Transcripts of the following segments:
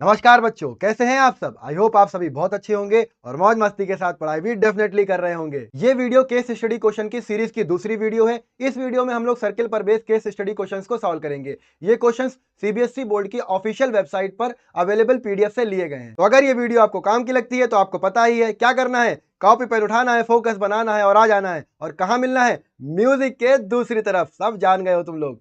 नमस्कार बच्चों, कैसे हैं आप सब। आई होप आप सभी बहुत अच्छे होंगे और मौज मस्ती के साथ पढ़ाई भी डेफिनेटली कर रहे होंगे। ये वीडियो केस स्टडी क्वेश्चन की सीरीज की दूसरी वीडियो है। इस वीडियो में हम लोग सर्किल पर बेस्ड केस स्टडी क्वेश्चंस को सॉल्व करेंगे। ये क्वेश्चंस सीबीएसई बोर्ड की ऑफिशियल वेबसाइट पर अवेलेबल पीडीएफ से लिए गए हैं। तो अगर ये वीडियो आपको काम की लगती है तो आपको पता ही है क्या करना है। कॉपी पेन उठाना है, फोकस बनाना है और आ जाना है। और कहाँ मिलना है? म्यूजिक के दूसरी तरफ। सब जान गए हो तुम लोग।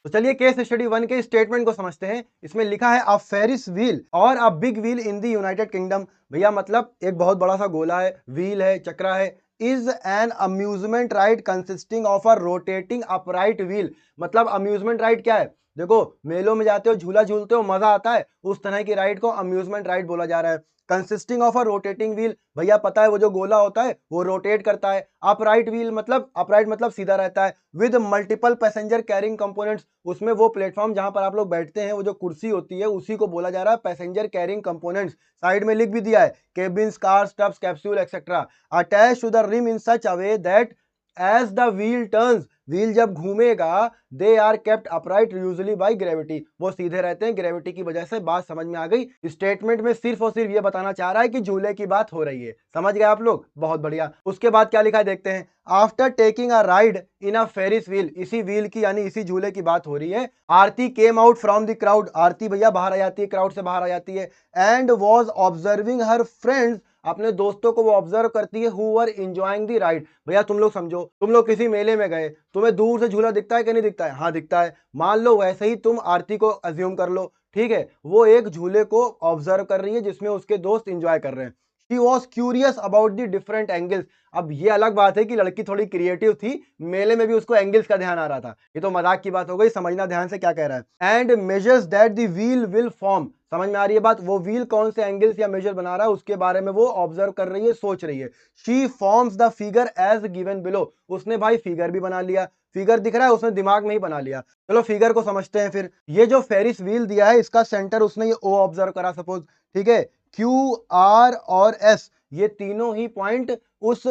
तो चलिए केस स्टडी 1 के स्टेटमेंट को समझते हैं। इसमें लिखा है अ फेरिस व्हील और a big wheel in the United kingdom. भैया मतलब एक बहुत बड़ा सा गोला है, व्हील है, चक्रा है। Is an amusement ride consisting of a rotating upright wheel. मतलब अम्यूजमेंट राइड क्या है? देखो, मेलों में जाते हो, झूला झूलते हो, मजा आता है, उस तरह की राइड को अम्यूजमेंट राइड बोला जा रहा है। Consisting of a rotating wheel, भैया पता है वो जो गोला होता है वो रोटेट करता है। अपराइट व्हील मतलब, अपराइट मतलब सीधा रहता है। With multiple passenger carrying components, उसमें वो प्लेटफॉर्म जहां पर आप लोग बैठते हैं, वो जो कुर्सी होती है उसी को बोला जा रहा है पैसेंजर कैरिंग कंपोनेंट्स। साइड में लिख भी दिया है cabins, cars, tubs, capsule etcetera. Attach to the rim in such a way that as the wheel turns, wheel जब घूमेगा, they are kept upright usually by gravity, वो सीधे रहते हैं ग्रेविटी की वजह से। बात समझ में आ गई। स्टेटमेंट में सिर्फ और सिर्फ ये बताना चाह रहा है कि झूले की बात हो रही है। समझ गए आप लोग? बहुत बढ़िया। उसके बाद क्या लिखा है देखते हैं। After taking a ride in a ferris wheel, इसी व्हील की यानी इसी झूले की बात हो रही है। Aarti came out from the crowd, Aarti भैया बाहर आ जाती है, क्राउड से बाहर आ जाती है। And was observing her friends, अपने दोस्तों को वो ऑब्जर्व करती है। Who were enjoying the ride. भैया तुम लोग समझो, तुम लोग किसी मेले में गए, तुम्हें दूर से झूला दिखता है कि नहीं दिखता है? हाँ दिखता है। मान लो वैसे ही तुम आरती को अज्यूम कर लो, ठीक है, वो एक झूले को ऑब्जर्व कर रही है जिसमें उसके दोस्त एंजॉय कर रहे हैं। She was curious about the different angles. अब ये अलग बात है कि लड़की थोड़ी क्रिएटिव थी, मेले में भी उसको एंगल्स का ध्यान आ रहा था। ये तो मजाक की बात हो गई, समझना ध्यान से क्या कह रहा है। And measures that the wheel will form, समझ में आ रही है बात? वो व्हील कौन से एंगल्स या मेजर बना रहा है उसके बारे में वो ऑब्जर्व कर रही है, सोच रही है। She forms the figure as given below, उसने भाई फिगर भी बना लिया। फिगर दिख रहा है, उसने दिमाग में ही बना लिया। चलो फिगर को समझते हैं फिर। ये जो फेरिस व्हील दिया है, इसका सेंटर उसने ये ओ ऑब्जर्व करा सपोज, ठीक है। क्यू, आर और एस, ये तीनों ही पॉइंट उस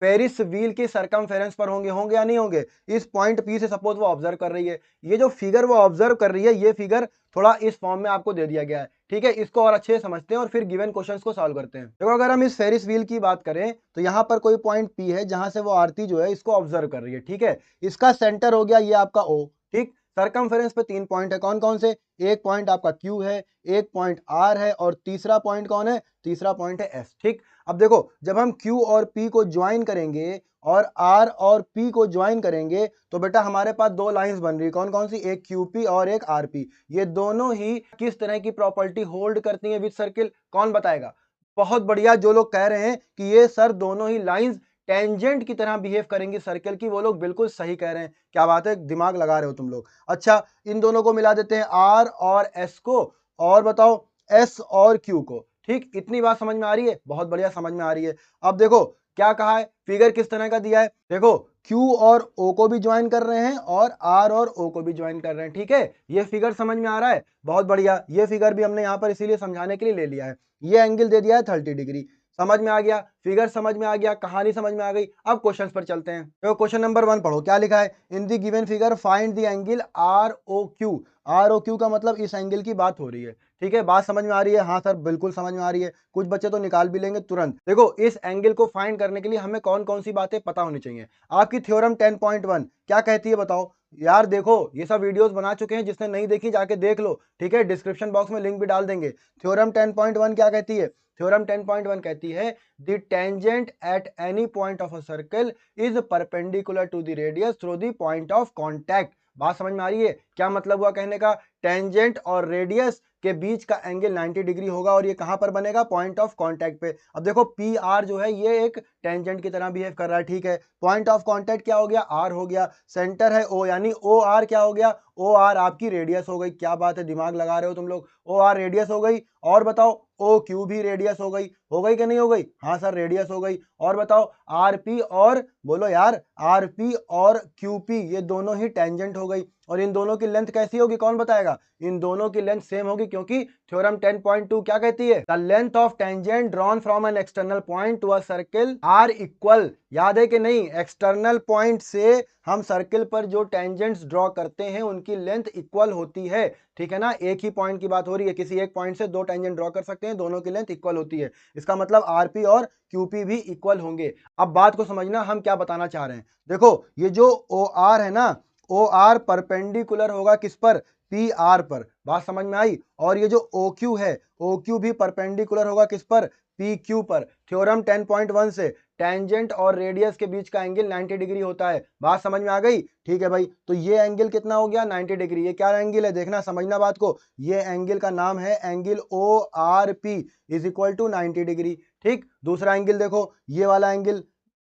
पेरिस व्हील के सरकमफेरेंस पर होंगे, होंगे या नहीं होंगे? इस पॉइंट पी से सपोज वो ऑब्जर्व कर रही है। ये जो फिगर वो ऑब्जर्व कर रही है, ये फिगर थोड़ा इस फॉर्म में आपको दे दिया गया है, ठीक है। इसको और अच्छे से समझते हैं और फिर गिवन क्वेश्चंस को सॉल्व करते हैं। देखो, अगर हम इस फेरिस व्हील की बात करें तो यहाँ पर कोई पॉइंट पी है जहां से वो आरती जो है इसको ऑब्जर्व कर रही है, ठीक है। इसका सेंटर हो गया ये आपका ओ, ठीक। सरकमफेरेंस पे 3 पॉइंट है, कौन कौन से? एक पॉइंट आपका क्यू है, एक पॉइंट आर है और तीसरा पॉइंट कौन है? तीसरा पॉइंट है एस, ठीक। अब देखो, जब हम Q और P को ज्वाइन करेंगे और R और P को ज्वाइन करेंगे तो बेटा हमारे पास दो लाइंस बन रही है, कौन कौन सी? एक QP और एक RP। ये दोनों ही किस तरह की प्रॉपर्टी होल्ड करती हैं विद सर्किल? कौन बताएगा? बहुत बढ़िया। जो लोग कह रहे हैं कि ये सर दोनों ही लाइंस टेंजेंट की तरह बिहेव करेंगी सर्कल की, वो लोग बिल्कुल सही कह रहे हैं। क्या बात है, दिमाग लगा रहे हो तुम लोग। अच्छा, इन दोनों को मिला देते हैं, R और S को, और बताओ S और Q को, ठीक। इतनी बात समझ में आ रही है? बहुत बढ़िया, समझ में आ रही है। अब देखो क्या कहा है, फिगर किस तरह का दिया है। देखो, Q और O को भी ज्वाइन कर रहे हैं और R और O को भी ज्वाइन कर रहे हैं, ठीक है। ये फिगर समझ में आ रहा है? बहुत बढ़िया। ये फिगर भी हमने यहाँ पर इसीलिए समझाने के लिए ले लिया है। ये एंगल दे दिया है 30 डिग्री। समझ में आ गया, फिगर समझ में आ गया, कहानी समझ में आ गई। अब क्वेश्चंस पर चलते हैं। तो क्वेश्चन नंबर 1 पढ़ो, क्या लिखा है। In the given figure find the angle R O Q. R O Q का मतलब इस एंगल की बात हो रही है, ठीक है। बात समझ में आ रही है? हाँ सर बिल्कुल समझ में आ रही है। कुछ बच्चे तो निकाल भी लेंगे तुरंत। देखो, इस एंगल को फाइंड करने के लिए हमें कौन कौन सी बातें पता होनी चाहिए। आपकी थ्योरम 10.1 क्या कहती है बताओ यार? देखो, ये सब वीडियोस बना चुके हैं, जिसने नहीं देखी जाके देख लो, ठीक है। डिस्क्रिप्शन बॉक्स में लिंक भी डाल देंगे। थ्योरम 10.1 क्या कहती है? थ्योरम 10.1 कहती है the tangent at any point of a circle is perpendicular to the radius through the point of contact. बात समझ में आ रही है? क्या मतलब हुआ कहने का? टेंजेंट और रेडियस के बीच का एंगल 90 डिग्री होगा और ये कहां पर बनेगा? पॉइंट ऑफ कांटेक्ट पे। अब देखो, पी आर जो है ये एक टेंजेंट की तरह बिहेव कर रहा है, ठीक है। पॉइंट ऑफ कांटेक्ट क्या हो गया? आर हो गया। सेंटर है ओ, यानी ओ आर क्या हो गया? ओ आर आपकी रेडियस हो गई। क्या बात है, दिमाग लगा रहे हो तुम लोग। ओ आर रेडियस हो गई। और बताओ, ओ क्यू भी रेडियस हो गई। हो गई कि नहीं हो गई? हाँ सर रेडियस हो गई। और बताओ, आर पी और, बोलो यार, आर पी और क्यू पी ये दोनों ही टेंजेंट हो गई। और इन दोनों की लेंथ कैसी होगी, कौन बताएगा? इन दोनों की लेंथ सेम होगी, क्योंकि थ्योरम 10.2 क्या कहती है? The length of tangent drawn from an external point to a circle are equal. याद है कि नहीं? एक्सटर्नल पॉइंट से हम सर्किल पर जो टेंजेंट्स ड्रॉ करते हैं उनकी लेंथ इक्वल होती है, ठीक है ना? एक ही पॉइंट की बात हो रही है, किसी एक पॉइंट से दो टेंजेंट ड्रॉ कर सकते हैं, दोनों की लेंथ इक्वल होती है, इसका मतलब आरपी और क्यूपी भी इक्वल होंगे। अब बात को समझना, हम क्या बताना चाह रहे हैं। देखो ये जो ओ आर है ना, ओ आर परपेंडिकुलर होगा किस पर? पी आर पर। बात समझ में आई? और ये जो ओ क्यू है, ओ क्यू भी परपेंडिकुलर होगा किस पर? पी क्यू पर। थ्योरम 10.1 से टेंजेंट और रेडियस के बीच का एंगल 90 डिग्री होता है। बात समझ में आ गई? ठीक है भाई, तो ये एंगल कितना हो गया? 90 डिग्री। ये क्या एंगल है? देखना, समझना बात को। ये एंगल का नाम है angle O R P is equal to 90 degree. ठीक, दूसरा एंगल देखो, ये वाला एंगल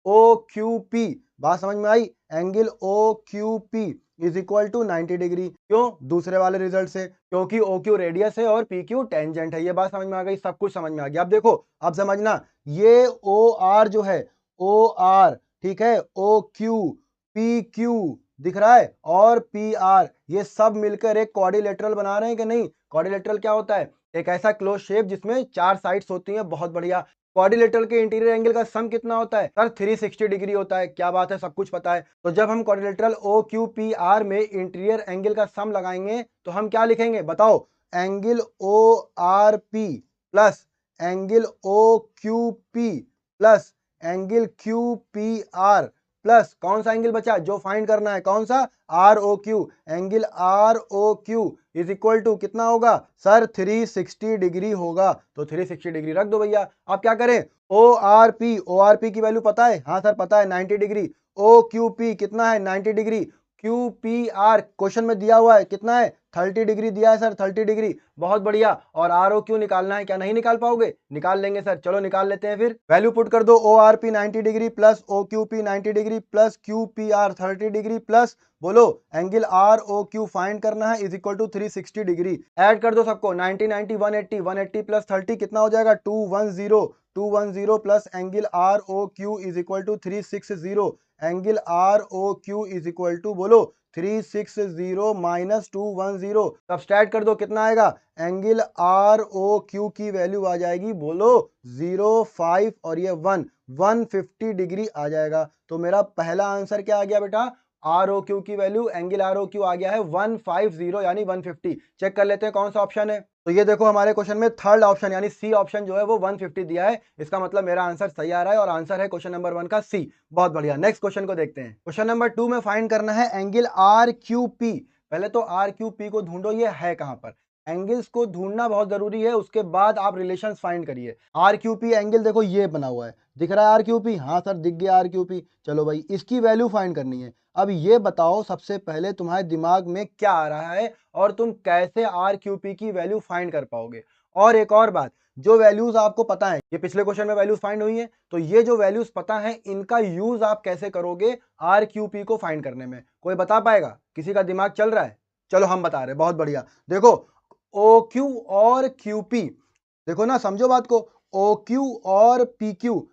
ओ क्यू पी। बात समझ में आई? Angle O Q P is equal to 90 degree. क्यों? दूसरे वाले रिजल्ट से, क्योंकि ओ क्यू रेडियस है और पी क्यू टेंजेंट है। ये बात समझ में आ गई? सब कुछ समझ में आ गया। अब देखो, अब समझना, ये ओ आर जो है, ओ आर, ठीक है, ओ क्यू, पी क्यू दिख रहा है, और पी आर, ये सब मिलकर एक क्वाड्रिलेटरल बना रहे हैं कि नहीं? क्वाड्रिलेटरल क्या होता है? एक ऐसा क्लोज शेप जिसमें चार साइड्स होती हैं। बहुत बढ़िया। क्वाड्रिलेटरल के इंटीरियर एंगल का सम कितना होता है? सर 360 डिग्री होता है। क्या बात है, सब कुछ पता है। तो जब हम quadrilateral O Q P R में इंटीरियर एंगल का सम लगाएंगे तो हम क्या लिखेंगे बताओ? Angle O R P plus angle O Q P plus angle Q P R plus कौन सा एंगल बचा जो फाइंड करना है? कौन सा? R O Q. Angle R O Q is equal to कितना होगा सर? 360 डिग्री होगा। तो 360 डिग्री रख दो भैया। अब क्या करें? ओ आर पी की वैल्यू पता है? हाँ सर पता है, 90 डिग्री। ओ क्यू पी कितना है? 90 degree. Q P are question में दिया हुआ है कितना है? 30 डिग्री दिया है सर, 30 डिग्री। बहुत बढ़िया। और आर ओ क्यू निकालना है, क्या नहीं निकाल पाओगे? निकाल लेंगे सर, चलो निकाल लेते हैं। फिर वैल्यू पुट कर दो। O R P 90 degree plus O Q P 90 degree plus Q P R 30 degree plus बोलो angle R O Q find करना है is equal to 360 degree. Add कर दो सबको। 90 90 180, 180 प्लस 30 कितना हो जाएगा? 210, 210 plus angle R O Q is equal to 360। Angle R O Q is equal to बोलो 360 माइनस 210। सब्सट्रैक्ट कर दो, कितना आएगा? एंगल आर ओ क्यू की वैल्यू आ जाएगी बोलो 0.5 और ये 150 डिग्री आ जाएगा। तो मेरा पहला आंसर क्या आ गया बेटा? आर ओ क्यू की value, angle R O Q आ गया है 150 यानी 150। चेक कर लेते हैं कौन सा ऑप्शन है। तो ये देखो हमारे क्वेश्चन में थर्ड ऑप्शन यानी सी ऑप्शन जो है वो 150 दिया है। इसका मतलब मेरा आंसर सही आ रहा है और आंसर है क्वेश्चन नंबर 1 का सी। बहुत बढ़िया। नेक्स्ट क्वेश्चन को देखते हैं। क्वेश्चन नंबर 2 में फाइंड करना है एंगल आर क्यू पी। पहले तो आर क्यू पी को ढूंढो, ये है कहां पर। एंगल्स को ढूंढना बहुत जरूरी है, उसके बाद आप रिलेशंस फाइंड करिए। आर क्यू पी एंगल देखो ये बना हुआ है, दिख रहा है आर क्यू पी? हाँ सर दिख गया आर क्यू पी। चलो भाई इसकी वैल्यू फाइंड करनी है। अब ये बताओ सबसे पहले तुम्हारे दिमाग में क्या आ रहा है और तुम कैसे आर क्यू पी की वैल्यू फाइंड कर पाओगे। और एक और बात, जो वैल्यूज आपको पता है, ये पिछले क्वेश्चन में वैल्यूज फाइंड हुई है, तो ये जो वैल्यूज पता है इनका यूज आप कैसे करोगे आर क्यू पी को फाइंड करने में? कोई बता पाएगा? किसी का दिमाग चल रहा है? चलो हम बता रहे हैं। बहुत बढ़िया। देखो ओ क्यू और क्यू पी, देखो ना, समझो बात को। ओ क्यू और पी क्यू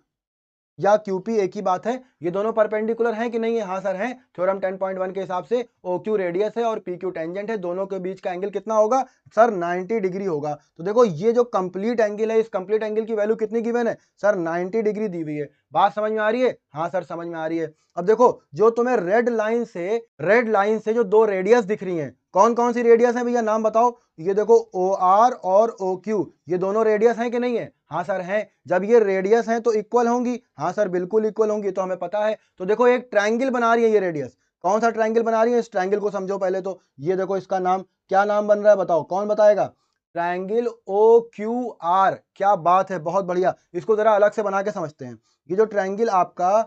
या क्यूपी एक ही बात है। ये दोनों परपेंडिकुलर हैं कि नहीं है? हाँ सर हैं। थ्योरम 10.1 के हिसाब से ओ क्यू रेडियस है और पी क्यू टेंजेंट है, दोनों के बीच का एंगल कितना होगा सर? 90 डिग्री होगा। तो देखो ये जो कंप्लीट एंगल है, इस कंप्लीट एंगल की वैल्यू कितनी गिवन है सर? 90 डिग्री दी हुई है। बात समझ में आ रही है? हाँ सर समझ में आ रही है। अब देखो जो तुम्हें रेड लाइन से जो दो रेडियस दिख रही हैं, कौन कौन सी रेडियस है भैया, नाम बताओ। ये देखो ओ आर और ओ क्यू, ये दोनों रेडियस हैं कि नहीं है? हाँ सर हैं। जब ये रेडियस हैं तो इक्वल होंगी? हाँ सर बिल्कुल इक्वल होंगी, तो हमें पता है। तो देखो एक ट्रायंगल बना रही है ये रेडियस। कौन सा ट्रायंगल बना रही है? इस ट्रायंगल को समझो पहले तो। ये देखो इसका नाम, क्या नाम बन रहा है बताओ, कौन बताएगा? Triangle O Q R. क्या बात है, बहुत बढ़िया। इसको जरा अलग से बना के समझते हैं। ये जो ट्रायंगल आपका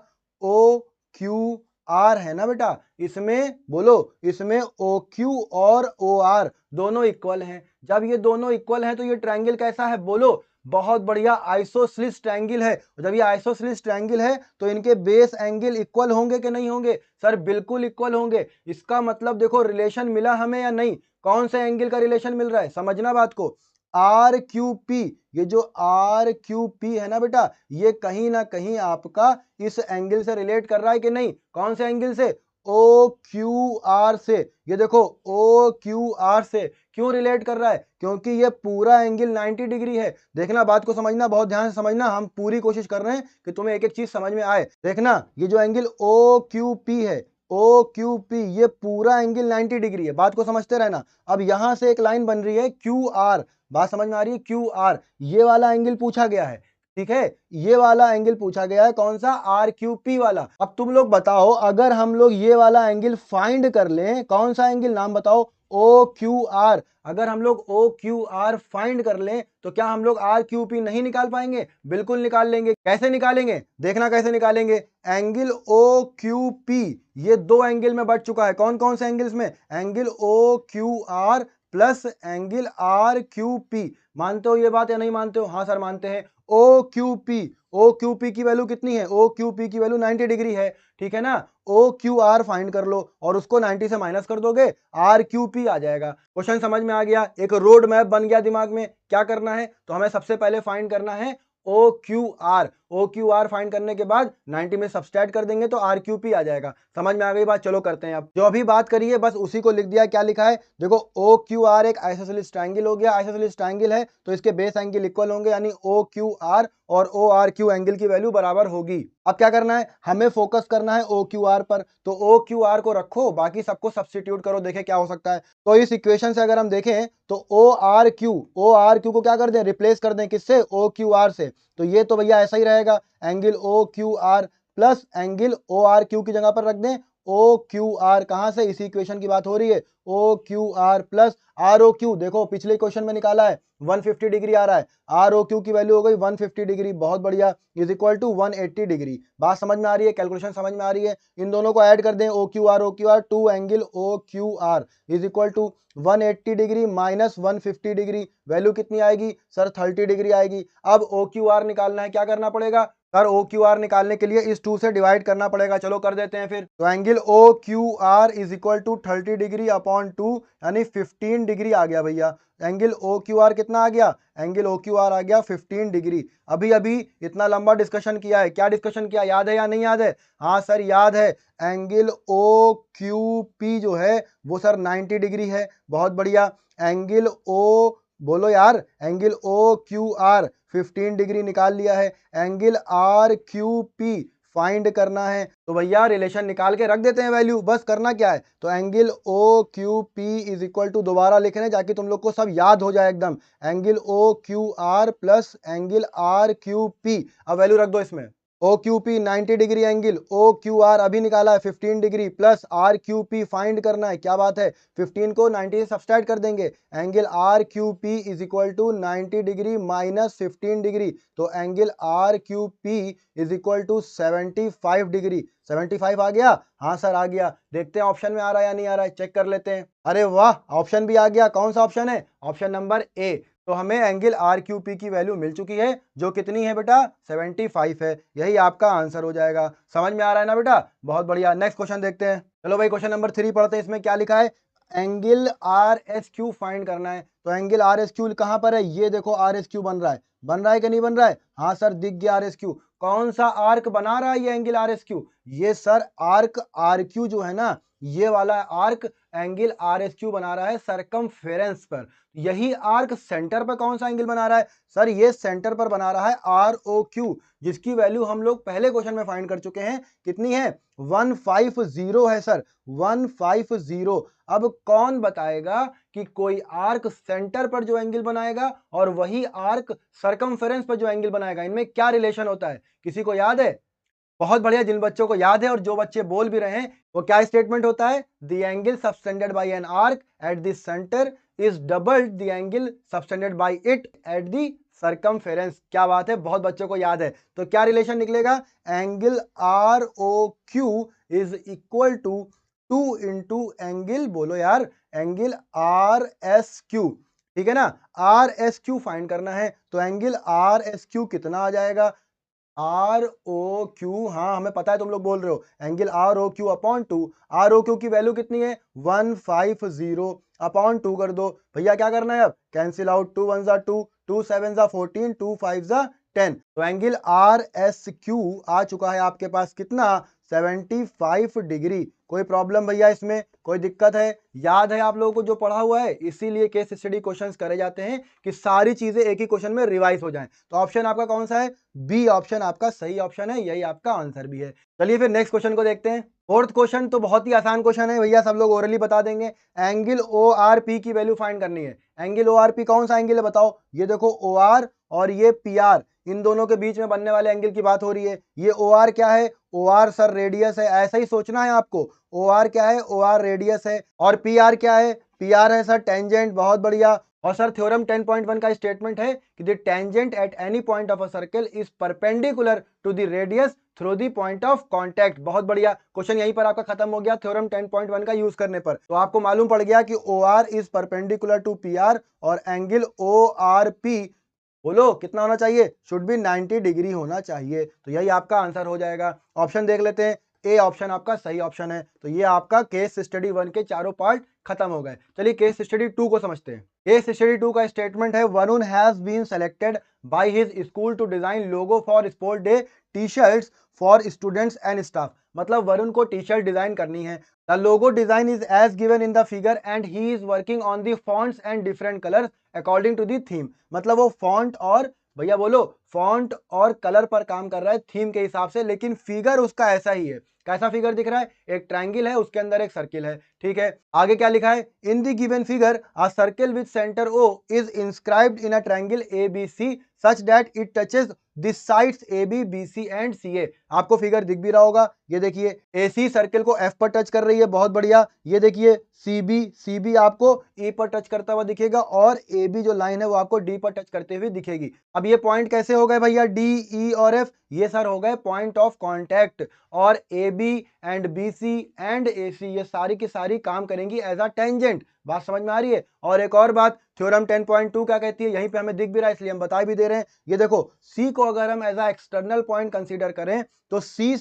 ओ क्यू आर है ना बेटा, इसमें बोलो, इसमें ओ क्यू और ओ आर दोनों इक्वल हैं। जब ये दोनों इक्वल हैं तो ये ट्रायंगल कैसा है बोलो? बहुत बढ़िया, आइसोसेलेस ट्रायंगल है। जब ये आइसोसेलेस ट्रायंगल है तो इनके बेस एंगल इक्वल होंगे कि नहीं होंगे सर? बिल्कुल इक्वल होंगे। इसका मतलब देखो रिलेशन मिला हमें या नहीं? कौन से एंगल का रिलेशन मिल रहा है, समझना बात को। आर क्यू पी, ये जो आर क्यू पी है ना बेटा, ये कहीं ना कहीं आपका इस एंगल से रिलेट कर रहा है कि नहीं? कौन से एंगल से? ओ क्यू आर से, ये देखो ओ क्यू आर से क्यों रिलेट कर रहा है, क्योंकि ये पूरा एंगल 90 डिग्री है। देखना, बात को समझना, बहुत ध्यान से समझना, हम पूरी कोशिश कर रहे हैं कि तुम्हें एक एक चीज समझ में आए। देखना, ये जो एंगल ओ क्यू पी है, ओ क्यू पी, ये पूरा एंगल 90 डिग्री है, बात को समझते रहना। अब यहां से एक लाइन बन रही है क्यू आर, बात समझ में आ रही है, क्यू आर, ये वाला एंगल पूछा गया है, ठीक है, ये वाला एंगल पूछा गया है, कौन सा, आर क्यू पी वाला। अब तुम लोग बताओ, अगर हम लोग ये वाला एंगल फाइंड कर लें, कौन सा एंगल, नाम बताओ, ओ क्यू आर, अगर हम लोग ओ क्यू आर फाइंड कर लें तो क्या हम लोग आर क्यू पी नहीं निकाल पाएंगे, बिल्कुल निकाल लेंगे। कैसे निकालेंगे, देखना कैसे निकालेंगे। एंगल ओ क्यू पी ये दो एंगल में बढ़ चुका है, कौन कौन से एंगल्स में, angle O Q R plus angle R Q P. मानते हो ये बात या नहीं मानते हो, हाँ सर मानते हैं। O Q P, O Q P की वैल्यू कितनी है, ओ क्यू पी की वैल्यू 90 डिग्री है, ठीक है ना। ओ क्यू आर फाइंड कर लो और उसको 90 से माइनस कर दोगे, आर क्यू पी आ जाएगा। क्वेश्चन समझ में आ गया, एक रोड मैप बन गया दिमाग में। क्या करना है, तो हमें सबसे पहले फाइंड करना है O Q R, O Q R find करने के बाद 90 में सब्सट्रैक्ट कर देंगे तो आर क्यू पी आ जाएगा। समझ में आ गई बात, चलो करते हैं। अब जो अभी बात करी है बस उसी को लिख दिया, क्या लिखा है, देखो ओ क्यू आर एक आइसोसेलेस ट्रायंगल हो गया, आइसोसेलेस ट्रायंगल है तो इसके बेस एंगल इक्वल होंगे, यानी ओ क्यू आर और ओ आर क्यू एंगल की वैल्यू बराबर होगी। अब क्या करना है, हमें फोकस करना है ओ क्यू आर पर, तो ओ क्यू आर को रखो, बाकी सबको सब्स्टिट्यूट करो, देखें क्या हो सकता है। तो इस इक्वेशन से अगर हम देखें तो ओ आर क्यू को क्या कर दें, रिप्लेस कर दें, किससे, ओ क्यू आर से। तो ये तो भैया ऐसा ही रहेगा, angle O Q R plus angle O R Q की जगह पर रख दें ओ क्यू आर, कहां से, इसी इक्वेशन की बात हो रही है, O Q R plus R O Q, देखो पिछले क्वेश्चन में निकाला है 150 डिग्री आ रहा है, आर ओ क्यू की वैल्यू हो गई 150 डिग्री, बहुत बढ़िया, इज इक्वल टू 180 डिग्री। बात समझ में आ रही है, कैलकुलेशन समझ में आ रही है। इन दोनों को ऐड कर दें, O Q R, two angle O Q R is equal to 180 degree minus 150 degree, value कितनी आएगी सर, 30 डिग्री आएगी। अब ओ क्यू आर निकालना है, क्या करना पड़ेगा सर, ओ क्यू आर निकालने के लिए इस 2 से डिवाइड करना पड़ेगा, चलो कर देते हैं फिर। तो angle O Q R is equal to 30 degree upon 2, यानी 15 डिग्री आ गया भैया। एंगल ओ क्यू आर कितना आ गया, एंगल ओ क्यू आर आ गया 15 डिग्री। अभी अभी इतना लंबा डिस्कशन किया है, क्या डिस्कशन किया, याद है या नहीं याद है, हाँ सर याद है। एंगल ओ क्यू पी जो है वो सर 90 डिग्री है, बहुत बढ़िया। एंगल ओ, बोलो यार, angle O Q R 15 degree निकाल लिया है। Angle R Q P find करना है, तो भैया रिलेशन निकाल के रख देते हैं वैल्यू, बस करना क्या है। तो angle O Q P is equal to, दोबारा लिख रहे हैं ताकि तुम लोग को सब याद हो जाए एकदम, angle O Q R plus angle R Q P, अब वैल्यू रख दो इसमें। O Q P 90 degree angle, O Q R अभी निकाला है 15 degree, plus R Q P find करना है, क्या बात है, 15 को 90 से सब्सट्रैक्ट कर देंगे, angle R Q P is equal to 90 degree minus 15 degree, तो angle R Q P is equal to 75 degree. 75 आ गया, हाँ सर आ गया। देखते हैं ऑप्शन में आ रहा है या नहीं आ रहा है, चेक कर लेते हैं। अरे वाह, ऑप्शन भी आ गया, कौन सा ऑप्शन है, ऑप्शन नंबर ए। तो हमें एंगल आर क्यू पी की वैल्यू मिल चुकी है, जो कितनी है बेटा, 75 है, यही आपका आंसर हो जाएगा। समझ में आ रहा है ना बेटा, बहुत बढ़िया। नेक्स्ट क्वेश्चन देखते हैं, चलो भाई क्वेश्चन नंबर 3 पढ़ते हैं। इसमें क्या लिखा है, angle R S Q find करना है। तो एंगल आर एस क्यू कहां पर है, ये देखो आर एस क्यू बन रहा है, बन रहा है कि नहीं बन रहा है, हाँ सर दिख गया आर एस क्यू। कौन सा आर्क बना रहा है ये एंगल आर एस क्यू, ये सर आर्क आर क्यू जो है ना, ये वाला arc angle R S Q बना रहा है सरकमफेरेंस पर। यही आर्क सेंटर पर कौन सा एंगल बना रहा है सर, ये सेंटर पर बना रहा है आर ओ क्यू, जिसकी वैल्यू हम लोग पहले क्वेश्चन में फाइंड कर चुके हैं, कितनी है, 150 है सर, 150। अब कौन बताएगा कि कोई आर्क सेंटर पर जो एंगल बनाएगा और वही आर्क सरकमफेरेंस पर जो एंगल बनाएगा, इनमें क्या रिलेशन होता है, किसी को याद है, बहुत बढ़िया, जिन बच्चों को याद है और जो बच्चे बोल भी रहे हैं, वो क्या स्टेटमेंट होता है, the angle subtended bye an arc at the centre is double the angle subtended bye it at the circumference. क्या बात है, बहुत बच्चों को याद है। तो क्या रिलेशन निकलेगा, angle R O Q is equal to 2 into angle, बोलो यार, एंगल आर एस क्यू, ठीक है ना, आर एस क्यू फाइंड करना है। तो एंगल आर एस क्यू कितना आ जाएगा, आर ओ क्यू, हाँ हमें पता है तुम लोग बोल रहे हो, angle R O Q upon 2, R O Q की वैल्यू कितनी है 150 अपॉन 2 कर दो भैया, क्या करना है अब, कैंसिल आउट, 2 1 जा 2, 2 7 जा 14, 2 5 जा 10। तो एंगल आर एस क्यू आ चुका है आपके पास कितना, 75 डिग्री। कोई प्रॉब्लम भैया इसमें, कोई दिक्कत है? याद है आप लोगों को जो पढ़ा हुआ है, इसीलिए केस स्टडी क्वेश्चंस करे जाते हैं कि सारी चीजें एक ही क्वेश्चन में रिवाइज हो जाएं। तो ऑप्शन आपका कौन सा है? बी ऑप्शन आपका सही ऑप्शन है, यही आपका आंसर भी है। चलिए फिर नेक्स्ट क्वेश्चन को देखते हैं। फोर्थ क्वेश्चन तो बहुत ही आसान क्वेश्चन है भैया, सब लोग ओरली बता देंगे। एंगल ओ आर पी की वैल्यू फाइंड करनी है। एंगल ओ आर पी कौन सा एंगल है बताओ? ये देखो ओ आर और ये पी आर, इन दोनों के बीच में बनने वाले एंगल की बात हो रही है। ये ओ आर क्या है? ओ आर सर रेडियस है, ऐसा ही सोचना है आपको। ओ आर क्या है? ओ आर रेडियस है। और पी आर क्या है? पी आर है सर टेंजेंट। बहुत बढ़िया। और सर थ्योरम 10.1 का स्टेटमेंट है कि the tangent at any point of a circle is perpendicular to the radius through the point of contact. बहुत बढ़िया, क्वेश्चन यहीं पर आपका खत्म हो गया थ्योरम 10.1 का यूज करने पर। तो आपको मालूम पड़ गया कि O R is perpendicular to P R और एंगल ओ आर पी बोलो कितना होना चाहिए? शुड बी 90 डिग्री होना चाहिए। तो यही आपका आंसर हो जाएगा। ऑप्शन देख लेते हैं। ए ऑप्शन आपका सही ऑप्शन है। तो ये आपका केस स्टडी 1 के चारों पार्ट खत्म हो गए। चलिए केस स्टडी 2 को समझते हैं। केस स्टडी 2 का स्टेटमेंट है, Varun has been selected by his school to design logo for sport day T shirts for students and staff. मतलब वरुण को टी शर्ट डिजाइन करनी है। The logo design is as given in the figure and he is working on the fonts and different colours according to the theme. मतलब वो font और भैया बोलो font और कलर पर काम कर रहा है थीम के हिसाब से, लेकिन फिगर उसका ऐसा ही है। कैसा फिगर दिख रहा है? एक ट्रायंगल है, उसके अंदर एक सर्किल है। ठीक है, आगे क्या लिखा है? In the given figure a circle with centre O is inscribed in a triangle A B C such that it touches this sides A B B C and C A. आपको figure दिख भी रहा होगा, ये देखिए A C circle को F पर touch कर रही है, बहुत बढ़िया। ये देखिए सी बी आपको ई पर टच करता हुआ दिखेगा और ए बी जो लाइन है वो आपको डी पर टच करते हुए दिखेगी। अब ये पॉइंट कैसे हो गए भैया? डी ई और एफ, ये सर हो गए पॉइंट ऑफ कॉन्टैक्ट। और A B and B C and A C ये सारी की सारी काम करेंगी एज अ टेंजेंट। बात समझ में आ रही है? और एक और बात, थ्योरम 10.2 क्या कहती है? यहीं पे हमें दिख भी रहा है इसलिए हम बता भी दे रहे हैं। ये देखो सी को अगर हम as a external point consider करें तो सी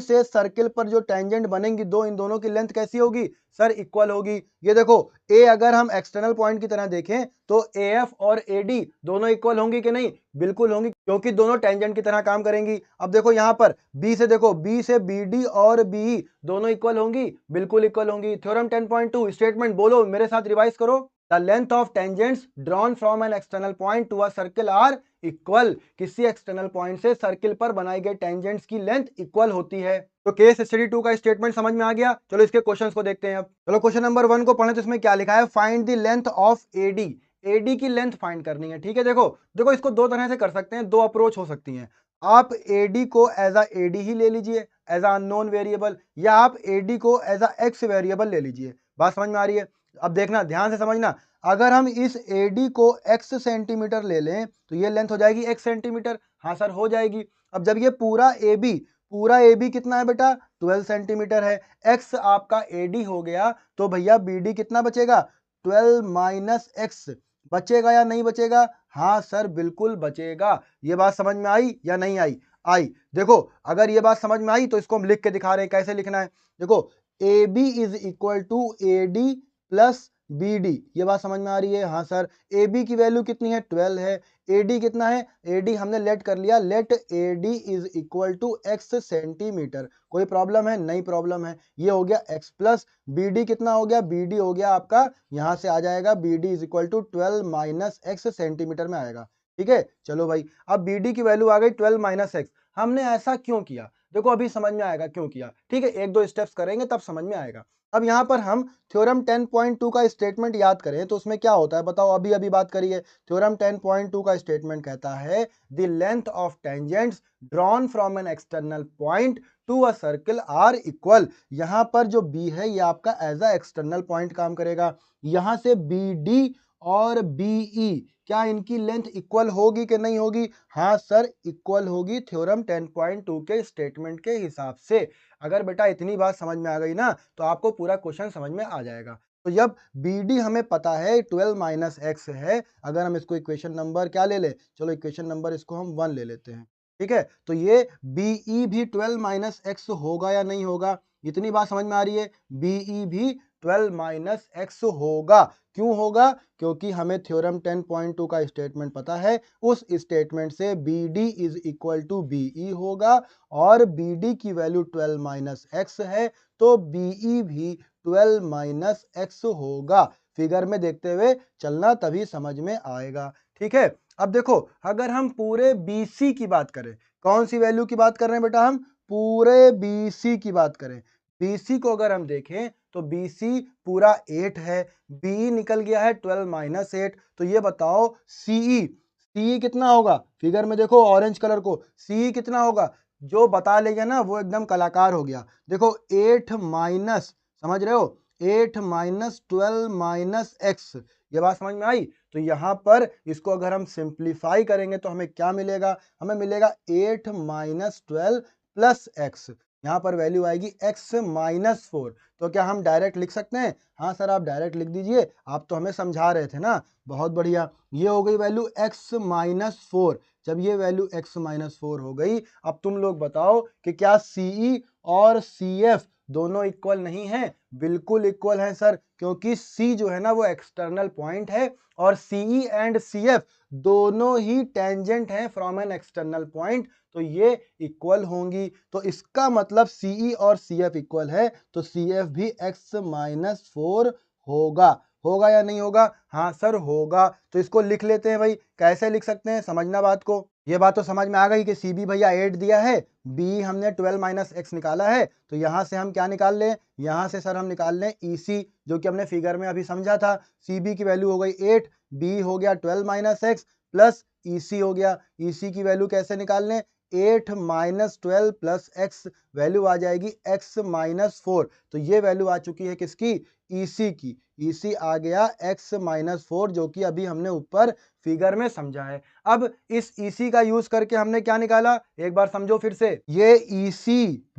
से सर्किल पर जो टेंजेंट बनेंगी दो, इन दोनों की लेंथ कैसी होगी सर? इक्वल होगी। ये देखो ए अगर हम एक्सटर्नल पॉइंट की तरह देखें तो ए एफ और ए डी दोनों इक्वल होंगी कि नहीं? बिल्कुल होंगी, क्योंकि दोनों टेंजेंट की तरह काम करेंगी। अब देखो यहां पर बी से देखो, बी से बी डी और बी दोनों इक्वल होंगी, बिल्कुल इक्वल होंगी। थ्योरम 10.2 स्टेटमेंट बोलो मेरे साथ, रिवाइज करो। The length of tangents drawn from an external point to a circle are equal. किसी एक्सटर्नल पॉइंट से सर्किल पर बनाई गई टेंजेंट्स की लेंथ इक्वल होती है। तो केस स्टडी 2 का स्टेटमेंट समझ में आ गया। चलो इसके क्वेश्चंस को देखते हैं अब। चलो क्वेश्चन नंबर 1 को पढ़ें तो इसमें क्या लिखा है? Find the length of AD. AD की लेंथ फाइंड करनी है। ठीक है, देखो देखो इसको दो तरह से कर सकते हैं, दो अप्रोच हो सकती हैं। आप एडी को एज अ एडी ही ले लीजिए, एज अ अननोन वेरिएबल, या आप एडी को एज अ एक्स वेरिएबल ले लीजिए। बात समझ में आ रही है? अब देखना ध्यान से समझना, अगर हम इस एडी को x सेंटीमीटर ले लें तो ये लेंथ हो जाएगी x सेंटीमीटर। हाँ सर हो जाएगी। अब जब ये पूरा ए बी कितना है बेटा? 12 सेंटीमीटर है। x आपका एडी हो गया तो भैया बी डी कितना बचेगा? 12 माइनस एक्स। बचेगा या नहीं बचेगा? हाँ सर बिल्कुल बचेगा। ये बात समझ में आई या नहीं आई? आई। देखो अगर ये बात समझ में आई तो इसको हम लिख के दिखा रहे हैं, कैसे लिखना है। देखो A B is equal to A D plus B D. ये बात समझ में आ रही है? हाँ सर। ए बी की वैल्यू कितनी है? 12 है। ए डी कितना है? ए डी हमने लेट कर लिया, let A D is equal to x centimetre. कोई प्रॉब्लम है? नहीं प्रॉब्लम है। ये हो गया एक्स प्लस बी डी कितना हो गया? बी डी हो गया आपका, यहां से आ जाएगा B D is equal to 12 minus x centimetre में आएगा। ठीक है, चलो भाई अब बी डी की वैल्यू आ गई 12 माइनस एक्स। हमने ऐसा क्यों किया? देखो अभी समझ में आएगा क्यों किया। ठीक है, एक दो स्टेप्स करेंगे तब समझ में आएगा। अब यहाँ पर हम थ्योरम 10.2 का स्टेटमेंट याद करें तो उसमें क्या होता है बताओ? अभी अभी बात करिए। थ्योरम 10.2 का स्टेटमेंट कहता है the length of tangents drawn from an external point to a circle are equal. यहाँ पर जो बी है ये आपका एज अ एक्सटर्नल पॉइंट काम करेगा। यहाँ से बी डी और बीई क्या इनकी लेंथ इक्वल होगी कि नहीं होगी? हाँ सर इक्वल होगी थ्योरम 10.2 के स्टेटमेंट के हिसाब से। अगर बेटा इतनी बात समझ में आ गई ना तो आपको पूरा क्वेश्चन समझ में आ जाएगा। तो जब बी डी हमें पता है 12 माइनस एक्स है, अगर हम इसको इक्वेशन नंबर क्या ले ले, चलो इक्वेशन नंबर इसको हम 1 ले लेते हैं। ठीक है, तो ये बीई भी 12 माइनस एक्स होगा या नहीं होगा? इतनी बात समझ में आ रही है। बीई भी 12 माइनस एक्स होगा। क्यों होगा? क्योंकि हमें थ्योरम 10.2 का स्टेटमेंट पता है। उस स्टेटमेंट से B D is equal to BE होगा और बी डी की वैल्यू 12 माइनस एक्स है, तो बीई भी 12 माइनस एक्स होगा। फिगर में देखते हुए चलना, तभी समझ में आएगा। ठीक है, अब देखो अगर हम पूरे BC की बात करें, कौन सी वैल्यू की बात कर रहे हैं बेटा? हम पूरे BC की बात करें। BC को अगर हम देखें तो BC पूरा 8 है, BE निकल गया है 12 माइनस 8। तो ये बताओ CE कितना होगा? फिगर में देखो ऑरेंज कलर को, CE कितना होगा? जो बता लेगा ना वो एकदम कलाकार हो गया। देखो 8 माइनस, समझ रहे हो, 8 माइनस 12 माइनस एक्स, ये बात समझ में आई? तो यहाँ पर इसको अगर हम सिंप्लीफाई करेंगे तो हमें क्या मिलेगा? हमें मिलेगा 8 माइनस 12 प्लस एक्स। यहाँ पर वैल्यू आएगी x माइनस 4। तो क्या हम डायरेक्ट लिख सकते हैं? हाँ सर, आप डायरेक्ट लिख दीजिए, आप तो हमें समझा रहे थे ना। बहुत बढ़िया, ये हो गई वैल्यू x माइनस 4। जब ये वैल्यू x माइनस 4 हो गई, अब तुम लोग बताओ कि क्या CE और CF दोनों इक्वल नहीं है? बिल्कुल इक्वल है सर, क्योंकि C जो है ना वो एक्सटर्नल पॉइंट है और CE एंड CF दोनों ही टेंजेंट हैं फ्रॉम एन एक्सटर्नल पॉइंट, तो ये इक्वल होंगी। तो इसका मतलब CE और CF इक्वल है, तो CF भी x माइनस 4 होगा। होगा या नहीं होगा? हाँ सर होगा। तो इसको लिख लेते हैं भाई। कैसे लिख सकते हैं? समझना बात को। ये बात तो समझ में आ गई कि CB भैया 8 दिया है, B हमने 12 माइनस एक्स निकाला है, तो यहाँ से हम क्या निकाल लें? यहाँ से सर हम निकाल लें EC, जो कि हमने फिगर में अभी समझा था। CB की वैल्यू हो गई 8, B हो गया 12 माइनस एक्स प्लस EC हो गया। EC की वैल्यू कैसे निकाल लें? 8 माइनस 12 प्लस एक्स, वैल्यू आ जाएगी x माइनस 4। तो ये वैल्यू आ चुकी है किसकी? EC की। EC आ गया x माइनस 4, जो कि अभी हमने ऊपर फिगर में समझा है। अब इस EC का यूज करके हमने क्या निकाला? एक बार समझो फिर से। ये EC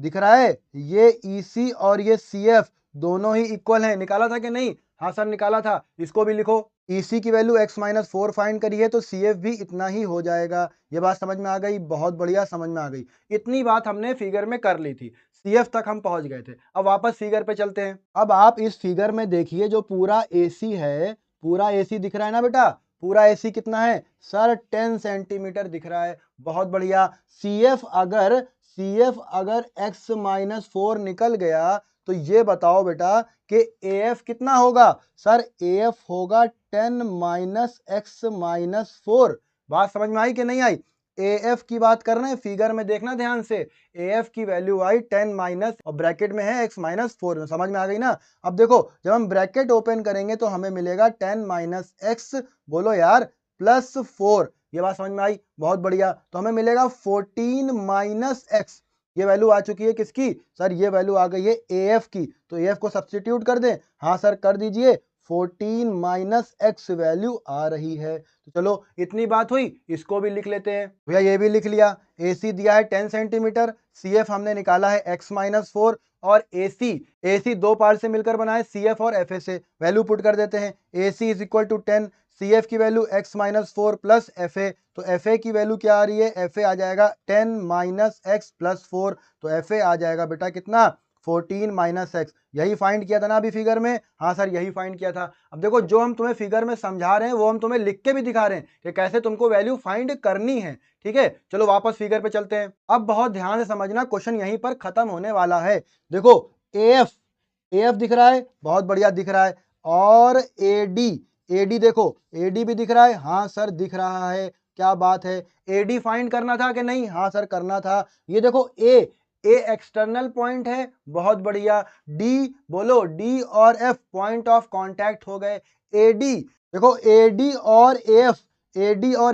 दिख रहा है, ये EC और ये CF दोनों ही इक्वल हैं। निकाला था कि नहीं? हाँ सर निकाला था। इसको भी लिखो। EC की वैल्यू x माइनस 4 फाइंड करी है, तो CF भी इतना ही हो जाएगा। ये बात समझ में आ गई? बहुत बढ़िया, समझ में आ गई। इतनी बात हमने फिगर में कर ली थी, CF तक हम पहुंच गए थे। अब वापस फिगर पे चलते हैं। अब आप इस फिगर में देखिए, जो पूरा AC है, पूरा AC दिख रहा है ना बेटा? पूरा AC कितना है सर? 10 सेंटीमीटर दिख रहा है। बहुत बढ़िया। CF अगर x माइनस 4 निकल गया, तो ये बताओ बेटा कि AF कितना होगा? सर AF होगा 10 माइनस एक्स माइनस 4। बात समझ में आई कि नहीं आई? AF की बात कर रहे हैं, फिगर में देखना ध्यान से। AF की वैल्यू आई 10 माइनस, और ब्रैकेट में है x माइनस 4। समझ में आ गई ना? अब देखो जब हम ब्रैकेट ओपन करेंगे तो हमें मिलेगा 10 माइनस एक्स, बोलो यार, प्लस 4। ये बात समझ में आई? बहुत बढ़िया। तो हमें मिलेगा 14 माइनस एक्स। ये वैल्यू आ चुकी है किसकी? सर ये वैल्यू आ गई है AF की। तो AF को सब्स्टिट्यूट कर दें? हाँ सर कर दीजिए। 14 माइनस एक्स वैल्यू आ रही है। तो चलो इतनी बात हुई, इसको भी लिख लेते हैं। भैया ये भी लिख लिया। AC दिया है 10 सेंटीमीटर, CF हमने निकाला है x माइनस 4, और AC दो पार्ट से मिलकर बना है, CF और FA से। वैल्यू पुट कर देते हैं। AC is equal to 10, CF की value x minus 4 plus FA। तो FA की वैल्यू क्या आ रही है? FA आ जाएगा 10 माइनस एक्स प्लस 4। तो FA आ जाएगा बेटा कितना? 14 माइनस एक्स। यही फाइंड किया था ना अभी फिगर में? हाँ सर यही फाइंड किया था। अब देखो जो हम तुम्हें फिगर में समझा रहे हैं वो हम तुम्हें लिख के भी दिखा रहे हैं कि कैसे तुमको वैल्यू फाइंड करनी है। ठीक है, चलो वापस फिगर पे चलते हैं। अब बहुत ध्यान से समझना, क्वेश्चन यहीं पर खत्म होने वाला है। देखो AF दिख रहा है, बहुत बढ़िया दिख रहा है, और AD देखो, AD भी दिख रहा है। हाँ सर दिख रहा है, क्या बात है। AD फाइंड करना था कि नहीं? हाँ सर करना था। ये देखो A एक्सटर्नल पॉइंट है, बहुत बढ़िया। D बोलो, D और F पॉइंट ऑफ कांटेक्ट हो गए। AD देखो, AD और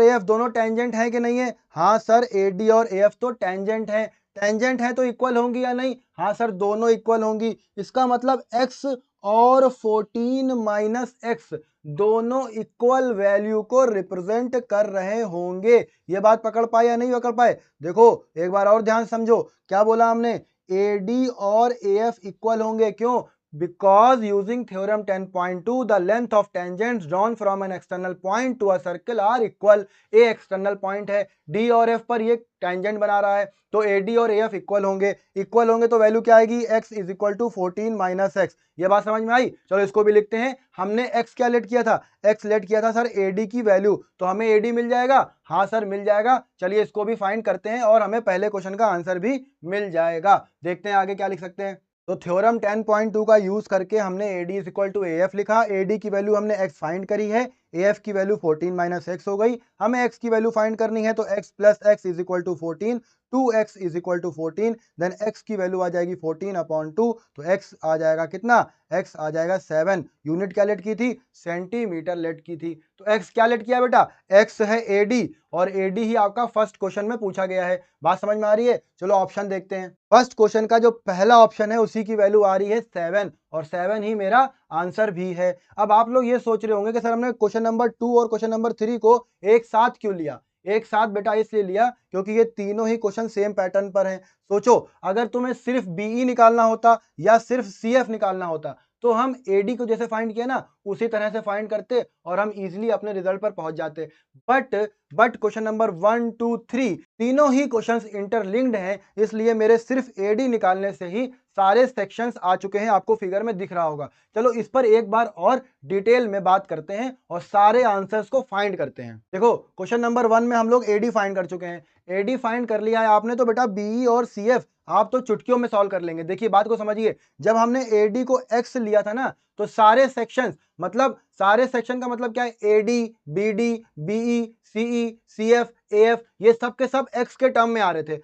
AF दोनों टेंजेंट है कि नहीं है? हाँ सर AD और AF तो टेंजेंट है। टेंजेंट है तो इक्वल होंगी या नहीं? हाँ सर दोनों इक्वल होंगी। इसका मतलब x और 14 माइनस एक्स दोनों इक्वल वैल्यू को रिप्रेजेंट कर रहे होंगे। ये बात पकड़ पाए या नहीं पकड़ पाए? देखो एक बार और ध्यान समझो, क्या बोला हमने? AD और AF इक्वल होंगे। क्यों? because using theorem 10.2 the length of tangents drawn from an external point to a circle are equal। a external point है, d और f पर ये टेंजेंट बना रहा है, तो AD और AF इक्वल होंगे तो वैल्यू क्या आएगी, x is equal to 14 minus x. ये बात समझ में आई। चलो इसको भी लिखते हैं। हमने x क्या लेट किया था, x लेट किया था सर AD की वैल्यू, तो हमें AD मिल जाएगा। हाँ सर मिल जाएगा। चलिए इसको भी फाइंड करते हैं और हमें पहले क्वेश्चन का आंसर भी मिल जाएगा। देखते हैं आगे क्या लिख सकते हैं। तो थ्योरम 10.2 का यूज करके हमने AD is equal to AF लिखा। AD की वैल्यू हमने x फाइंड करी है, AF की वैल्यू 14 माइनस एक्स हो गई। हमें x की वैल्यू फाइंड करनी है, तो x plus x is equal to 14, 2x is equal to 14, then x की वैल्यू आ जाएगी 14 अपॉन 2, तो x आ जाएगा कितना, x आ जाएगा 7। यूनिट क्या लेट की थी, सेंटीमीटर लेट की थी। तो x क्या लेट किया बेटा, x है AD, और AD ही आपका फर्स्ट क्वेश्चन में पूछा गया है। बात समझ में आ रही है। चलो ऑप्शन देखते हैं। फर्स्ट क्वेश्चन का जो पहला ऑप्शन है उसी की वैल्यू आ रही है 7, और 7 ही मेरा आंसर भी है। अब आप लोग ये सोच रहे होंगे कि सर हमने क्वेश्चन नंबर 2 और क्वेश्चन नंबर 3 को एक साथ क्यों लिया। एक साथ बेटा इसलिए लिया क्योंकि ये तीनों ही क्वेश्चन सेम पैटर्न पर हैं। सोचो अगर तुम्हें सिर्फ बीई निकालना होता या सिर्फ सीएफ निकालना होता, तो हम एडी को जैसे फाइंड किया ना उसी तरह से फाइंड करते और हम इजीली अपने रिजल्ट पर पहुंच जाते। बट क्वेश्चन नंबर 1 2 3 तीनों ही क्वेश्चंस इंटरलिंक्ड हैं, इसलिए मेरे सिर्फ एडी निकालने से ही सारे सेक्शंस आ चुके हैं, आपको फिगर में दिख रहा होगा। चलो इस पर एक बार और डिटेल में बात करते हैं और सारे आंसर्स को फाइंड करते हैं। देखो क्वेश्चन नंबर 1 में हम लोग एडी फाइंड कर चुके हैं। एडी फाइंड कर लिया है आपने, तो बेटा बीई और सीएफ आप तो चुटकियों में सॉल्व कर लेंगे। देखिए बात को समझिए, जब हमने एडी को एक्स लिया था ना, तो सारे सेक्शंस मतलब सारे सेक्शन का मतलब क्या है, AD BD BE CE CF AF ये सब के सब एक्स के टर्म में आ रहे थे।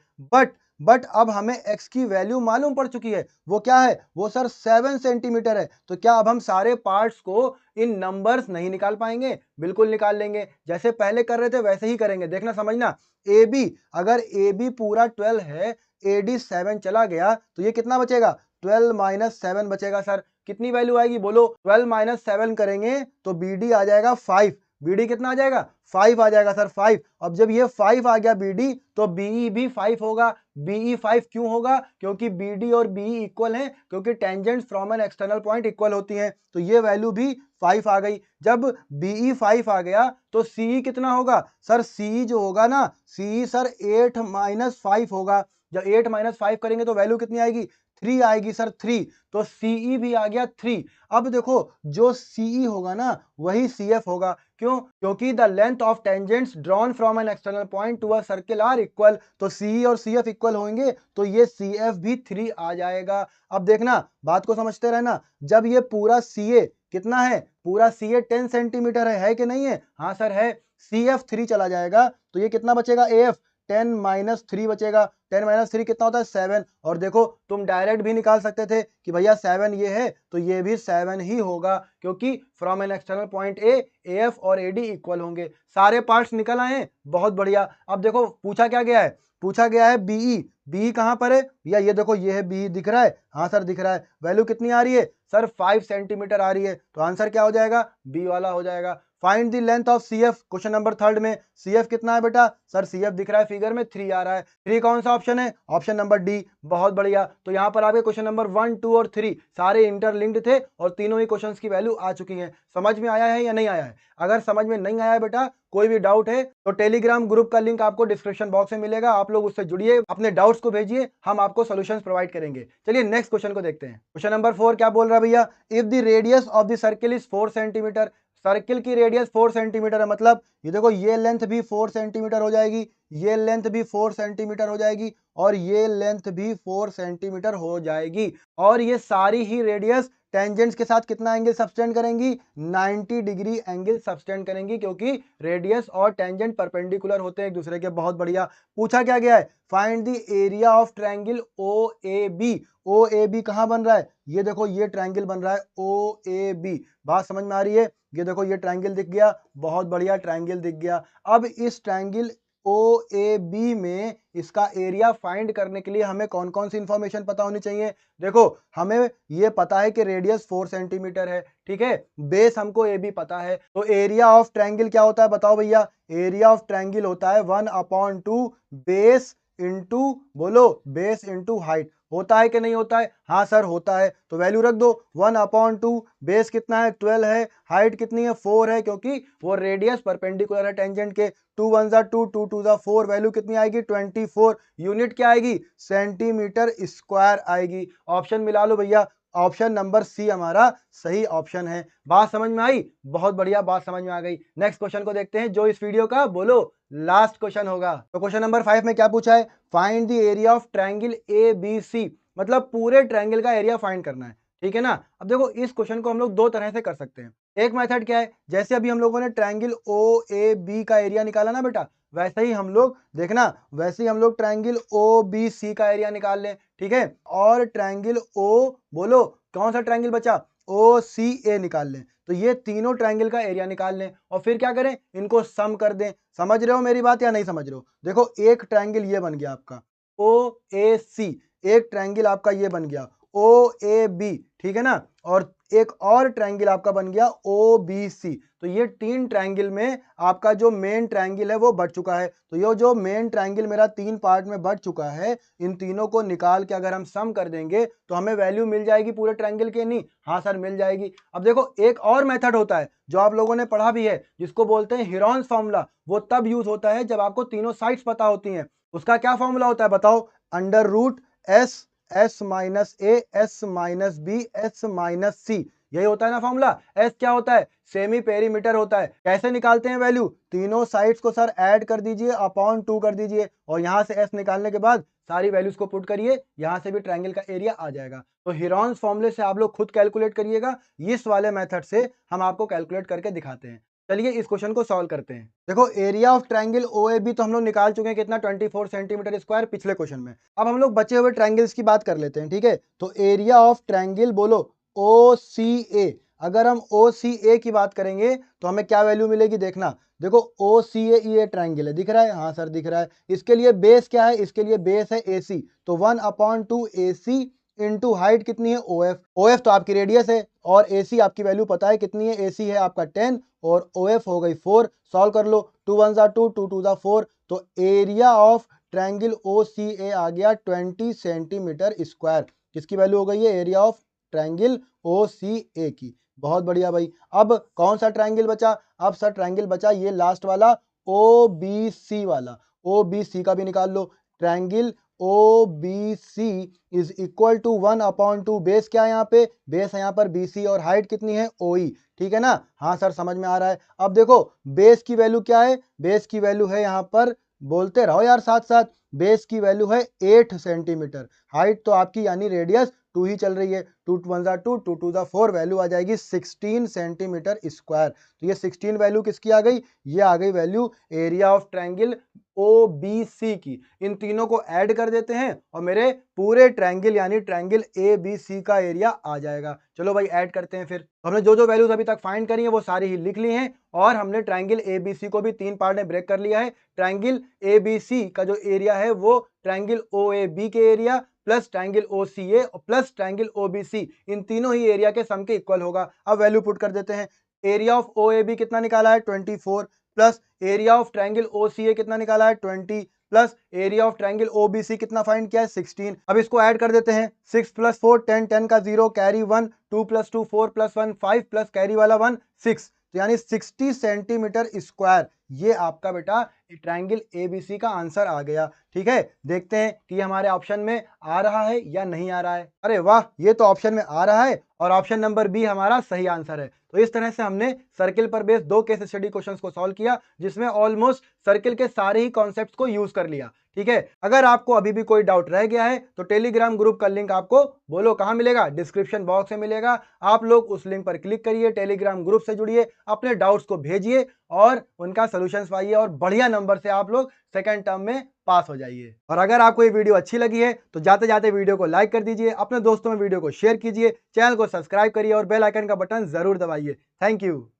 बट अब हमें x की वैल्यू मालूम पड़ चुकी है। वो क्या है, वो सर 7 सेंटीमीटर है। तो क्या अब हम सारे पार्ट्स को इन नंबर्स नहीं निकाल पाएंगे, बिल्कुल निकाल लेंगे। जैसे पहले कर रहे थे वैसे ही करेंगे। देखना समझना, AB अगर AB पूरा 12 है, AD 7 चला गया, तो ये कितना बचेगा, 12 माइनस 7 बचेगा। सर कितनी वैल्यू आएगी बोलो, 12 माइनस 7 करेंगे तो BD आ जाएगा 5। BD कितना आ जाएगा, 5 आ जाएगा सर 5। अब जब ये 5 आ गया BD, तो BE भी 5 होगा। BE 5 क्यों होगा, क्योंकि BD और BE इक्वल हैं, क्योंकि tangents from an external point equal होती हैं। तो ये वैल्यू भी 5 आ गई। जब BE 5 आ गया तो CE कितना होगा, सर CE जो होगा ना, CE सर 8 माइनस 5 होगा। जब 8 माइनस 5 करेंगे तो वैल्यू कितनी आएगी, 3 आएगी सर 3। तो CE भी आ गया 3। अब देखो जो CE होगा ना वही CF होगा। क्यों, क्योंकि the length of tangents drawn from an external point to a circle are equal. तो CE और CF इक्वल होंगे तो ये CF भी 3 आ जाएगा। अब देखना बात को समझते रहना, जब ये पूरा CA कितना है, पूरा CA 10 सेंटीमीटर है कि नहीं है, हाँ सर है। CF 3 चला जाएगा तो ये कितना बचेगा, AF 10 माइनस 3 बचेगा। 10 माइनस 3 कितना होता है, 7। और देखो तुम डायरेक्ट भी निकाल सकते थे कि भैया 7 ये है तो ये भी 7 ही होगा, क्योंकि from an external point A AF और AD इक्वल होंगे। सारे पार्ट्स निकल आए हैं, बहुत बढ़िया। अब देखो पूछा क्या गया है, पूछा गया है BE कहां पर है भैया, ये देखो ये है BE, दिख रहा है, हाँ सर दिख रहा है। वैल्यू कितनी आ रही है सर, 5 सेंटीमीटर आ रही है। तो आंसर क्या हो जाएगा, बी वाला हो जाएगा। Find the length of CF, question number 3 में CF कितना है बेटा, सर CF दिख रहा है फिगर में 3 आ रहा है। 3 कौन सा ऑप्शन है, ऑप्शन नंबर डी। बहुत बढ़िया। तो यहाँ पर आपके क्वेश्चन नंबर 1 2 और 3 सारे इंटरलिंक्ड थे और तीनों ही क्वेश्चंस की वैल्यू आ चुकी है। समझ में आया है या नहीं आया है। अगर समझ में नहीं आया है बेटा, कोई भी डाउट है तो टेलीग्राम ग्रुप का लिंक आपको डिस्क्रिप्शन बॉक्स में मिलेगा, आप लोग उससे जुड़िए, अपने डाउट्स को भेजिए, हम आपको सॉल्यूशंस प्रोवाइड करेंगे। चलिए नेक्स्ट क्वेश्चन को देखते हैं। क्वेश्चन नंबर 4 क्या बोल रहा है भैया, if the radius of the circle is 4 centimetre. Circle की रेडियस 4 सेंटीमीटर है, मतलब ये देखो ये लेंथ भी 4 सेंटीमीटर हो जाएगी, ये लेंथ भी 4 सेंटीमीटर हो जाएगी, और ये लेंथ भी 4 सेंटीमीटर हो जाएगी। और ये सारी ही रेडियस टेंजेंट्स के साथ कितना एंगल सब्सटेंड करेंगी, 90 डिग्री एंगल सब्सटेंड करेंगी, क्योंकि रेडियस और टेंजेंट परपेंडिकुलर होते हैं एक दूसरे के। बहुत बढ़िया। पूछा क्या गया है, find the area of triangle OAB। OAB कहां बन रहा है, ये देखो ये ट्रायंगल बन रहा है OAB। बात समझ में आ रही है। ये देखो ये ट्रायंगल दिख गया, बहुत बढ़िया ट्रायंगल दिख गया। अब इस ट्रायंगल OAB में इसका एरिया फाइंड करने के लिए हमें कौन कौन सी इंफॉर्मेशन पता होनी चाहिए। देखो हमें ये पता है कि रेडियस 4 सेंटीमीटर है, ठीक है, बेस हमको AB पता है। तो एरिया ऑफ ट्रायंगल क्या होता है बताओ भैया, एरिया ऑफ ट्रायंगल होता है 1/2 बेस इंटू, बोलो बेस इंटू हाइट। होता है कि नहीं होता है? हाँ सर होता है, तो वैल्यू रख दो 1/2। बेस कितना है 12 है, हाइट कितनी है 4 है, क्योंकि वो रेडियस परपेंडिकुलर है टेंजेंट के। 2 1 जा 2, 2 2 जा 4, वैल्यू कितनी आएगी 24। यूनिट क्या आएगी सेंटीमीटर स्क्वायर आएगी। ऑप्शन मिला लो भैया, ऑप्शन नंबर सी हमारा सही ऑप्शन है। बात समझ में आई? बहुत बढ़िया, बात समझ में आ गई। नेक्स्ट क्वेश्चन को देखते हैं जो इस वीडियो का बोलो लास्ट क्वेश्चन होगा। तो क्वेश्चन नंबर 5 में क्या पूछा है? Find the area of triangle A B C, मतलब पूरे ट्रायंगल का एरिया फाइंड करना है, ठीक है ना। अब देखो इस क्वेश्चन को हम लोग दो तरह से कर सकते हैं। एक मेथड क्या है, जैसे अभी हम लोगों ने ट्रायंगल ओ ए बी का एरिया निकाला ना बेटा, वैसे ही हम लोग देखना, वैसे ही हम लोग ट्रायंगल ओ बी सी का एरिया निकाल लें, ठीक है। और ट्रायंगल ओ, बोलो कौन सा ट्रायंगल बचा, ओ सी ए निकाल लें। तो ये तीनों ट्रायंगल का एरिया निकाल लें और फिर क्या करें, इनको सम कर दें। समझ रहे हो मेरी बात या नहीं समझ रहे हो? देखो एक ट्रायंगल ये बन गया आपका ओ ए सी, एक ट्रायंगल आपका ये बन गया ओ ए बी, ठीक है ना। और एक और ट्रायंगल आपका बन गया ओ बी सी। तो ये तीन ट्रायंगल में आपका जो मेन ट्रायंगल है वो बढ़ चुका है। तो ये जो मेन ट्रायंगल मेरा तीन पार्ट में बढ़ चुका है, इन तीनों को निकाल के अगर हम सम कर देंगे तो हमें वैल्यू मिल जाएगी पूरे ट्रायंगल के, नहीं? हाँ सर मिल जाएगी। अब देखो एक और मेथड होता है जो आप लोगों ने पढ़ा भी है, जिसको बोलते हैं हीरोन्स फॉर्मूला। वो तब यूज होता है जब आपको तीनों साइड्स पता होती हैं। उसका क्या फॉर्मूला होता है बताओ? Under root S, S minus A, S minus B, S minus C, यही होता है ना फॉर्मूला। एस क्या होता है? सेमी पेरीमीटर होता है। कैसे निकालते हैं वैल्यू? तीनों साइड्स को सर ऐड कर दीजिए, अपॉन 2 कर दीजिए और यहां से एस निकालने के बाद सारी वैल्यूज को पुट करिए, यहां से भी ट्रायंगल का एरिया आ जाएगा। तो हीरोन्स फॉर्मूले से आप लोग खुद कैलकुलेट करिएगा, इस वाले मेथड से हम आपको कैलकुलेट करके दिखाते हैं। चलिए इस क्वेश्चन को सॉल्व करते हैं। देखो एरिया ऑफ ट्रायंगल ओएबी तो हम लोग निकाल चुके हैं, कितना 24 सेंटीमीटर स्क्वायर पिछले क्वेश्चन में। अब हम लोग बचे हुए ट्रायंगल्स की बात कर लेते हैं, ठीक है। तो एरिया ऑफ ट्रायंगल बोलो ओ सी ए, अगर हम ओ सी ए की बात करेंगे तो हमें क्या वैल्यू मिलेगी देखना। देखो ओ सी ए, ये ट्रायंगल है, दिख रहा है? हाँ सर दिख रहा है। इसके लिए बेस क्या है? इसके लिए बेस है ए सी, तो 1/2 ए सी इंटू हाइट कितनी है ओ एफ। ओ एफ तो आपकी रेडियस है और ए सी आपकी वैल्यू पता है कितनी है, ए सी है आपका 10 और ओ एफ हो गई 4। सॉल्व कर लो, 2 1 जा 2, 2 2 जा 4। तो area of triangle O C ए आ गया 20 सेंटीमीटर स्क्वायर। किसकी वैल्यू हो गई है? Area of triangle O C ए की। बहुत बढ़िया भाई। अब कौन सा ट्रायंगल बचा? अब सर ट्रायंगल बचा ये लास्ट वाला ओ बी सी वाला। ओ बी सी का भी निकाल लो। Triangle O B C is equal to 1/2, base क्या है यहाँ पे? बेस है यहाँ पर बी सी और हाइट कितनी है ओ ई, ठीक है ना। हाँ सर समझ में आ रहा है। अब देखो बेस की वैल्यू क्या है? बेस की वैल्यू है यहाँ पर, बोलते रहो यार साथ साथ, बेस की वैल्यू है 8 सेंटीमीटर। हाइट तो आपकी यानी रेडियस 2 ही चल रही है, 2 1 जा 2, 2 2 जा 4, वैल्यू आ जाएगी 16 सेंटीमीटर स्क्वायर। तो ये 16 वैल्यू किसकी आ गई? ये आ गई value area of triangle O B C की। इन तीनों को ऐड कर देते हैं और मेरे पूरे ट्रायंगल यानी ट्रायंगल ए बी सी का एरिया आ जाएगा। चलो भाई ऐड करते हैं। फिर हमने जो जो वैल्यूज अभी तक फाइंड करी है वो सारी ही लिख ली हैं और हमने ट्रायंगल ए बी सी को भी तीन पार्ट में ब्रेक कर लिया है। ट्रायंगल ए बी सी का जो एरिया है वो ट्रायंगल ओ ए बी के area plus triangle O C A plus triangle O B C, इन तीनों ही एरिया के सम के इक्वल होगा। अब वैल्यू पुट कर देते हैं। Area of O A B कितना निकाला है 24, plus area of triangle O C A कितना निकाला है 20, plus area of triangle O B C कितना फाइंड किया है 16। अब इसको ऐड कर देते हैं। 6 + 4 10, 10 का 0 कैरी 1, 2 + 2 4 + 1 5 प्लस कैरी वाला 1 6, तो यानी 60 सेंटीमीटर स्क्वायर ये आपका बेटा ट्रायंगल एबीसी का आंसर आ गया। ठीक है, देखते हैं कि ये हमारे ऑप्शन में आ रहा है या नहीं आ रहा है। अरे वाह, ये तो ऑप्शन में आ रहा है और ऑप्शन नंबर बी हमारा सही आंसर है। तो इस तरह से हमने सर्किल पर बेस्ड दो केस स्टडी क्वेश्चंस को सॉल्व किया जिसमें ऑलमोस्ट सर्किल के सारे ही कॉन्सेप्ट्स को यूज कर लिया। ठीक है, अगर आपको अभी भी कोई डाउट रह गया है तो टेलीग्राम ग्रुप का लिंक आपको बोलो कहां मिलेगा, डिस्क्रिप्शन बॉक्स में मिलेगा। आप लोग उस लिंक पर क्लिक करिए, टेलीग्राम ग्रुप से जुड़िए, अपने डाउट्स को भेजिए और उनका सोल्यूशंस पाइए और बढ़िया नंबर से आप लोग सेकंड टर्म में पास हो जाइए। और अगर आपको ये वीडियो अच्छी लगी है तो जाते जाते वीडियो को लाइक कर दीजिए, अपने दोस्तों में वीडियो को शेयर कीजिए, चैनल को सब्सक्राइब करिए और बेल आइकन का बटन जरूर दबाइए। Thank you.